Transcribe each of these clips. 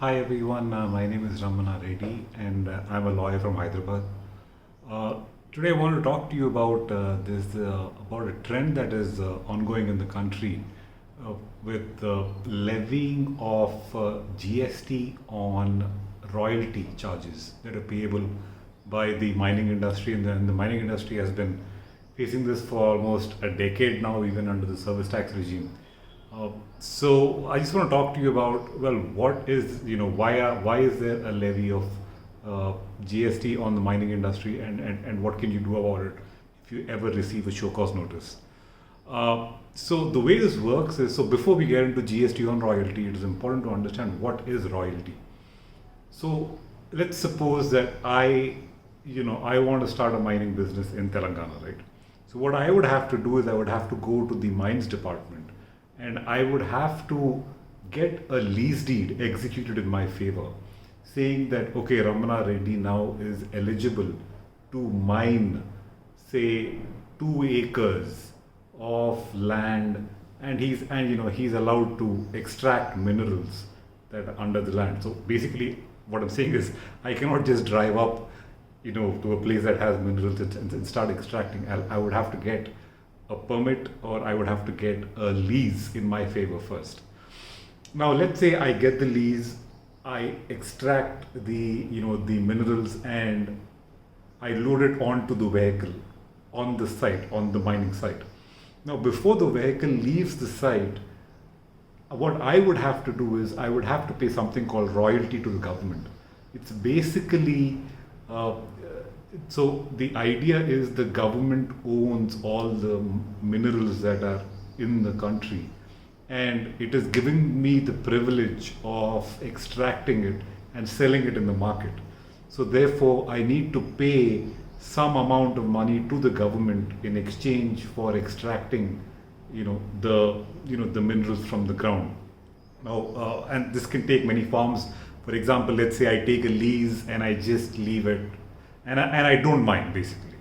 Hi everyone, my name is Ramana Reddy and I'm a lawyer from Hyderabad. Uh, Today I want to talk to you about about a trend that is ongoing in the country with levying of GST on royalty charges that are payable by the mining industry, and the mining industry has been facing this for almost a decade now, even under the service tax regime. Uh, so I just want to talk to you about, well, what is, why is there a levy of GST on the mining industry, and what can you do about it if you ever receive a show cause notice? So the way this works is, so before we get into GST on royalty, it is important to understand what is royalty. So let's suppose that I want to start a mining business in Telangana, right? So what I would have to do is I would have to go to the mines department and I would have to get a lease deed executed in my favor, saying that okay, Ramana Reddy now is eligible to mine, say, 2 acres of land, and he's allowed to extract minerals that are under the land. So basically, what I'm saying is, I cannot just drive up, to a place that has minerals and start extracting. I would have to get a permit, or I would have to get a lease in my favor first. Now, let's say I get the lease, I extract the minerals, and I load it onto the vehicle on the site, on the mining site. Now, before the vehicle leaves the site, what I would have to do is I would have to pay something called royalty to the government. It's basically so the idea is the government owns all the minerals that are in the country, and it is giving me the privilege of extracting it and selling it in the market. So therefore, I need to pay some amount of money to the government in exchange for extracting, the minerals from the ground. Now, and this can take many forms. For example, let's say I take a lease and I just leave it, and I don't mind basically.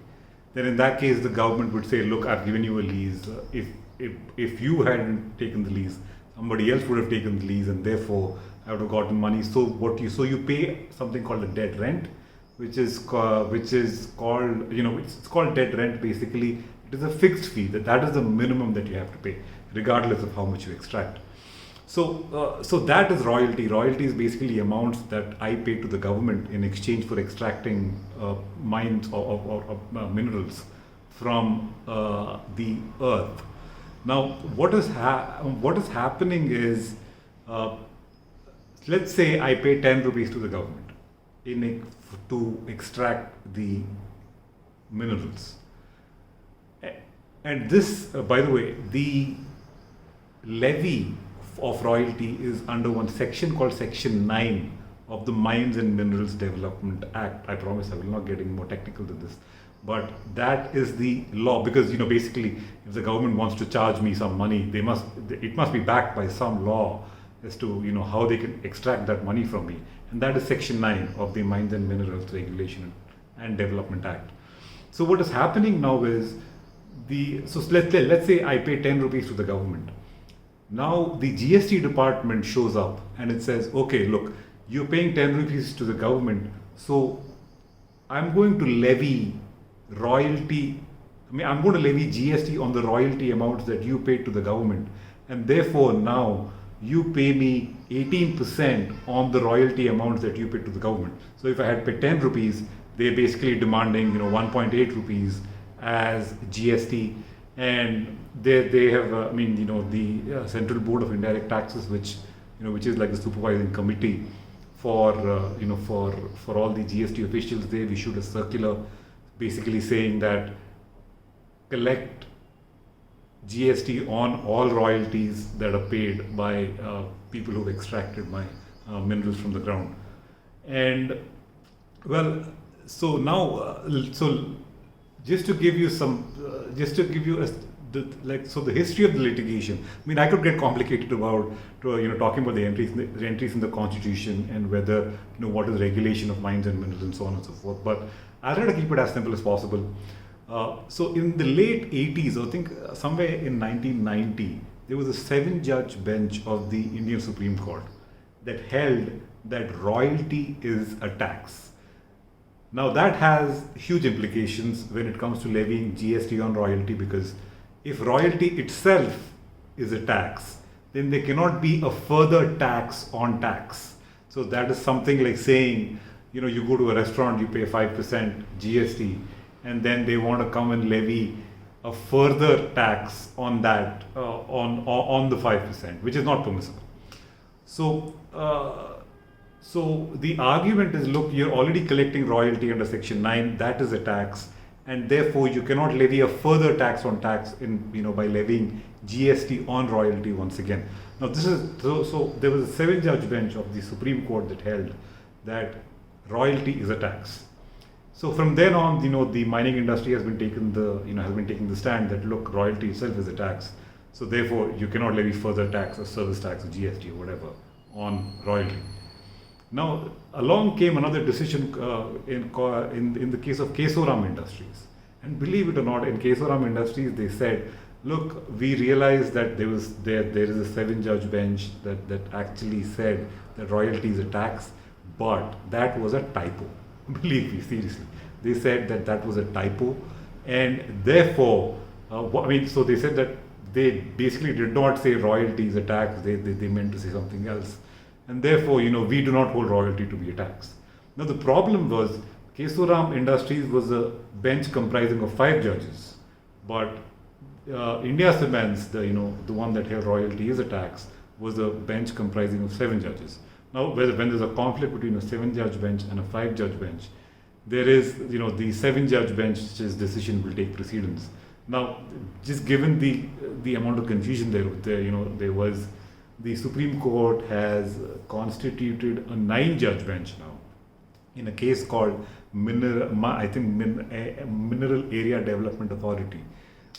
Then in that case, the government would say, "Look, I've given you a lease. If you hadn't taken the lease, somebody else would have taken the lease, and therefore I would have gotten money." So you pay something called a dead rent, which is called it's called dead rent. Basically, it is a fixed fee that is the minimum that you have to pay, regardless of how much you extract. So that is royalty. Royalty is basically amounts that I pay to the government in exchange for extracting mines or minerals from the earth. Now, what is happening is, let's say I pay 10 rupees to the government to extract the minerals. And this, by the way, the levy of royalty is under one section called Section 9 of the Mines and Minerals Development Act. I promise I will not get any more technical than this. But that is the law, because basically, if the government wants to charge me some money, it must be backed by some law as to how they can extract that money from me. And that is Section 9 of the Mines and Minerals Regulation and Development Act. So what is happening now is, let's say I pay 10 rupees to the government. Now the GST department shows up and it says, okay, look, you're paying 10 rupees to the government, so I'm going to levy royalty. I'm going to levy GST on the royalty amounts that you paid to the government, and therefore now you pay me 18% on the royalty amounts that you paid to the government. So if I had paid 10 rupees, they're basically demanding 1.8 rupees as GST. And they have, the Central Board of Indirect Taxes, which is like the supervising committee for all the GST officials. They've issued a circular, basically saying that collect GST on all royalties that are paid by people who've extracted my minerals from the ground. And well, so now, just to give you the history of the litigation. I could get complicated about talking about the entries in the constitution, and whether what is regulation of mines and minerals and so on and so forth. But I'll try to keep it as simple as possible. So in the late 80s, I think somewhere in 1990, there was a 7-judge bench of the Indian Supreme Court, that held that royalty is a tax. Now that has huge implications when it comes to levying GST on royalty, because if royalty itself is a tax, then there cannot be a further tax on tax. So that is something like saying, you go to a restaurant, you pay 5% GST, and then they want to come and levy a further tax on that, on the 5%, which is not permissible. So, so the argument is, look, you're already collecting royalty under Section 9, that is a tax, and therefore you cannot levy a further tax on tax by levying GST on royalty once again. Now this is, so there was a 7-judge bench of the Supreme Court that held that royalty is a tax. So from then on, the mining industry has been taking the stand that, look, royalty itself is a tax. So therefore you cannot levy further tax or service tax or GST or whatever on royalty. Now, along came another decision in the case of Kesoram Industries. And believe it or not, in Kesoram Industries, they said, look, we realized that there is a 7-judge bench that actually said that royalty is a tax, but that was a typo. Believe me, seriously. They said that was a typo, and therefore, so they said that they basically did not say royalty is a tax, they meant to say something else. And therefore, we do not hold royalty to be a tax. Now, the problem was, Kesoram Industries was a bench comprising of 5 judges, but India Cements, the one that held royalty is a tax, was a bench comprising of 7 judges. Now, when there's a conflict between a 7-judge bench and a 5-judge bench, there is, the 7-judge bench's decision will take precedence. Now, just given the amount of confusion there was, the Supreme Court has constituted a 9-judge bench now in a case called Mineral Area Development Authority,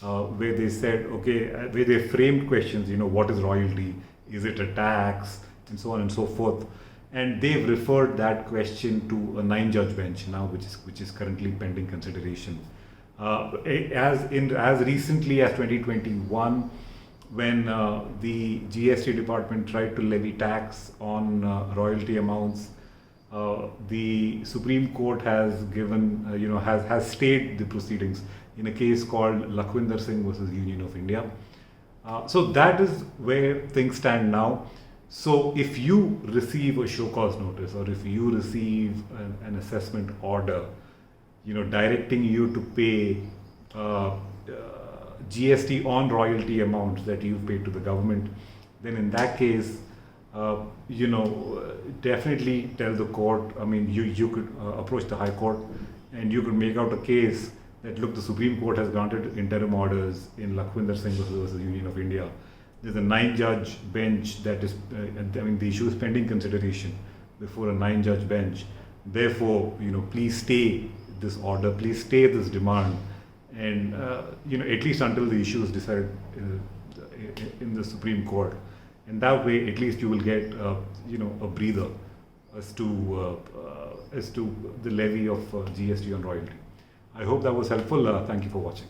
where they said, where they framed questions, what is royalty, is it a tax, and so on and so forth. And they've referred that question to a 9-judge bench now, which is currently pending consideration. As recently as 2021, when the GST Department tried to levy tax on royalty amounts, the Supreme Court has given, has stayed the proceedings in a case called Lakhwinder Singh versus Union of India. So that is where things stand now. So if you receive a show cause notice, or if you receive an assessment order, directing you to pay GST on royalty amounts that you've paid to the government, then in that case, definitely tell the court. You could approach the High Court, and you could make out a case that, look, the Supreme Court has granted interim orders in Lakhwinder Singh versus Union of India. There's a 9-judge bench that is, the issue is pending consideration before a 9-judge bench. Therefore, please stay this order, please stay this demand, and at least until the issue is decided in the Supreme Court. And that way, at least you will get a breather as to the levy of GST on royalty. I hope that was helpful. Thank you for watching.